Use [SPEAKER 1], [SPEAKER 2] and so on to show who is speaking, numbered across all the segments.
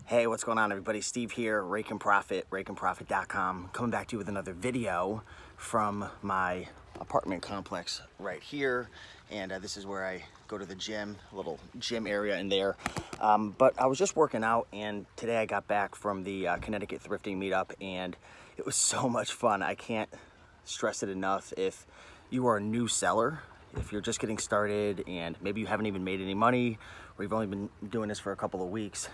[SPEAKER 1] Hey, what's going on, everybody? Steve here, Raiken Profit, RaikenProfit.com, coming back to you with another video from my apartment complex right here. And this is where I go to the gym, a little gym area in there. But I was just working out, and today I got back from the Connecticut thrifting meetup, and it was so much fun. I can't stress it enough. If you are a new seller, if you're just getting started and maybe you haven't even made any money, or you've only been doing this for a couple of weeks,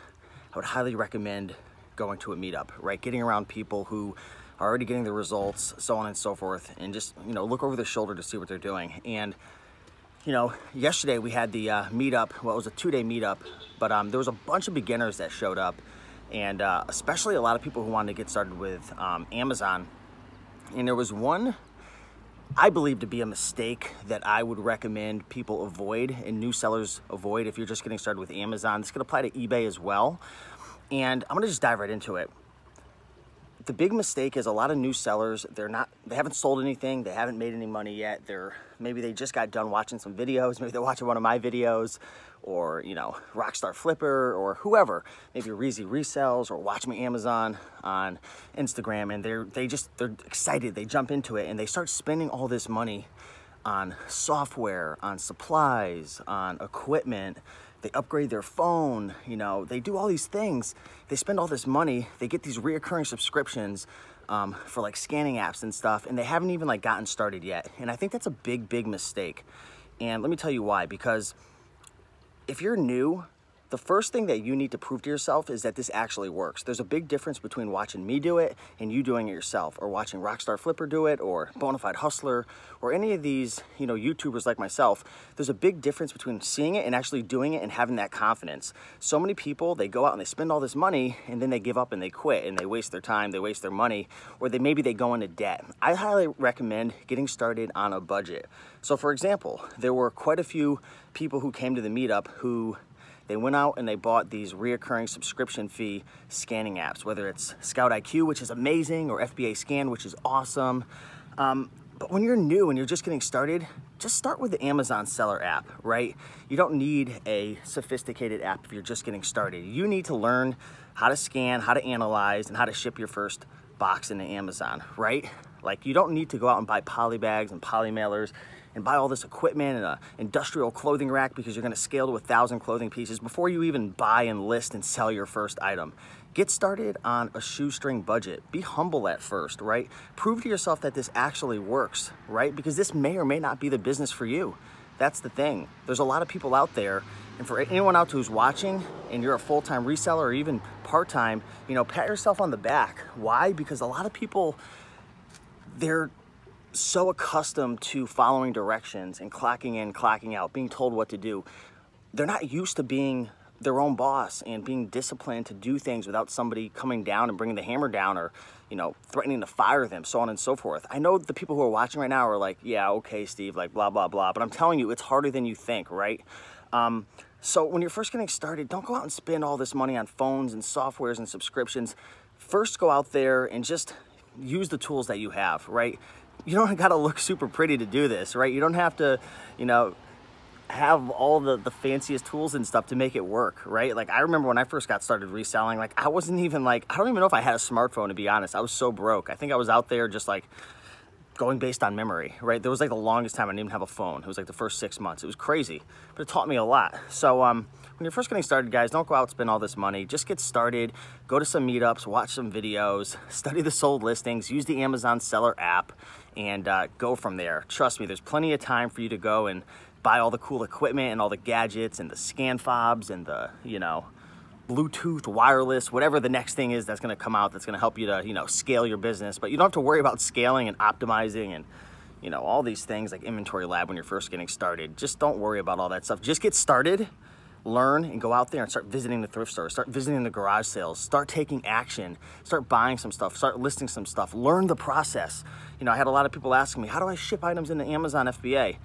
[SPEAKER 1] I would highly recommend going to a meetup, right? Getting around people who are already getting the results, so on and so forth, and just, look over their shoulder to see what they're doing. And, yesterday we had the meetup. Well, it was a 2-day meetup, but there was a bunch of beginners that showed up, and especially a lot of people who wanted to get started with Amazon. And there was one I believe to be a mistake that I would recommend people avoid and new sellers avoid if you're just getting started with Amazon. This could apply to eBay as well. And I'm gonna just dive right into it. The big mistake is a lot of new sellers, they haven't sold anything, they haven't made any money yet. Maybe they just got done watching some videos, maybe they're watching one of my videos, or Rockstar Flipper, or whoever. Maybe Resells, or Watch Me Amazon on Instagram, and they're excited, they jump into it, and they start spending all this money on software, on supplies, on equipment. They upgrade their phone, they do all these things. They spend all this money, they get these reoccurring subscriptions for like scanning apps and stuff, and they haven't even gotten started yet. And I think that's a big, big mistake. And let me tell you why. Because if you're new, the first thing that you need to prove to yourself is that this actually works. There's a big difference between watching me do it and you doing it yourself, or watching Rockstar Flipper do it, or Bonafide Hustler, or any of these, YouTubers like myself. There's a big difference between seeing it and actually doing it and having that confidence. So many people, they go out and they spend all this money, and then they give up and they quit, and they waste their time, they waste their money, or maybe they go into debt. I highly recommend getting started on a budget. So for example, there were quite a few people who came to the meetup who they went out and they bought these reoccurring subscription fee scanning apps, whether it's Scout IQ, which is amazing, or FBA Scan, which is awesome. But when you're new and you're just getting started, just start with the Amazon Seller app, right? You don't need a sophisticated app if you're just getting started. You need to learn how to scan, how to analyze, and how to ship your first box into Amazon, right? You don't need to go out and buy poly bags and poly mailers and buy all this equipment and an industrial clothing rack because you're gonna scale to 1,000 clothing pieces before you even buy and list and sell your first item. Get started on a shoestring budget. Be humble at first, right? Prove to yourself that this actually works, right? Because this may or may not be the business for you. That's the thing. There's a lot of people out there, and for anyone out who's watching and you're a full-time reseller or even part-time, pat yourself on the back. Why? Because a lot of people, they're so accustomed to following directions and clocking in, clocking out, being told what to do. They're not used to being their own boss and being disciplined to do things without somebody coming down and bringing the hammer down, or threatening to fire them, so on and so forth. I know the people who are watching right now are like, yeah, okay, Steve, blah, blah, blah. But I'm telling you, it's harder than you think, right? So when you're first getting started, don't go out and spend all this money on phones and softwares and subscriptions. First, go out there and just use the tools that you have, right? You don't gotta look super pretty to do this, right? You don't have to, have all the fanciest tools and stuff to make it work, right? I remember when I first got started reselling, I wasn't even I don't even know if I had a smartphone, to be honest. I was so broke. I think I was out there just going based on memory, right? There was the longest time I didn't even have a phone. It was the first 6 months. It was crazy, but it taught me a lot. So when you're first getting started, guys, don't go out and spend all this money. Just get started, go to some meetups, watch some videos, study the sold listings, use the Amazon Seller app, and go from there. Trust me, there's plenty of time for you to go and buy all the cool equipment and all the gadgets and the scan fobs and the, Bluetooth, wireless, whatever the next thing is that's gonna come out that's gonna help you to, scale your business. But you don't have to worry about scaling and optimizing and, all these things like Inventory Lab when you're first getting started. Just don't worry about all that stuff. Just get started, learn, and go out there and start visiting the thrift stores, start visiting the garage sales, start taking action, start buying some stuff, start listing some stuff, learn the process. I had a lot of people asking me, how do I ship items into Amazon FBA?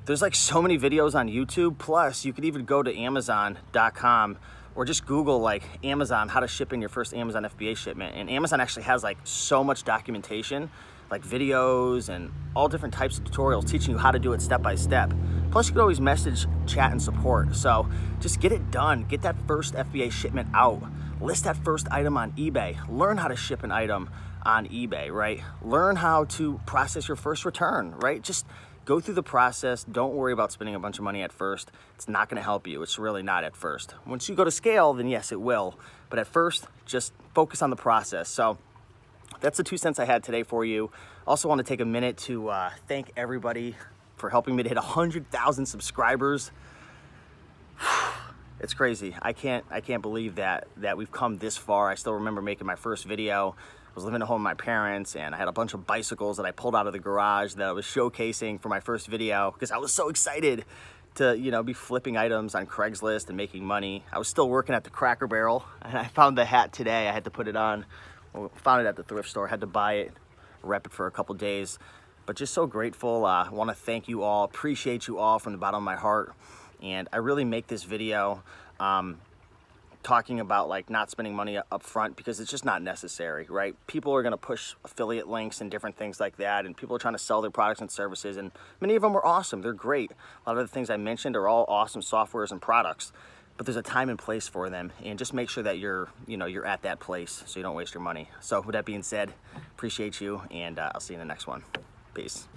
[SPEAKER 1] There's so many videos on YouTube, plus you could even go to Amazon.com or just Google Amazon, how to ship in your first Amazon FBA shipment. And Amazon actually has so much documentation. like videos and all different types of tutorials teaching you how to do it step by step. Plus you could always message, chat, and support. So just get it done. Get that first FBA shipment out. List that first item on eBay. Learn how to ship an item on eBay, right? Learn how to process your first return, right? Just go through the process. Don't worry about spending a bunch of money at first. It's not gonna help you. It's really not at first. Once you go to scale, then yes, it will. But at first, just focus on the process. So that's the 2 cents I had today for you. Also want to take a minute to thank everybody for helping me to hit 100,000 subscribers. It's crazy. I can't believe that we've come this far. I still remember making my first video. I was living at home with my parents, and I had a bunch of bicycles that I pulled out of the garage that I was showcasing for my first video because I was so excited to, you know, be flipping items on Craigslist and making money. I was still working at the Cracker Barrel, and I found the hat today. I had to put it on. Well, found it at the thrift store, had to buy it, rep it for a couple days. But just so grateful. I want to thank you all, appreciate you all from the bottom of my heart. And I really make this video talking about like not spending money up front because it's just not necessary, right? People are going to push affiliate links and different things like that, and people are trying to sell their products and services, and many of them are awesome. They're great. A lot of the things I mentioned are all awesome softwares and products, but there's a time and place for them, and just make sure that you're at that place so you don't waste your money. So with that being said, appreciate you, and I'll see you in the next one. Peace.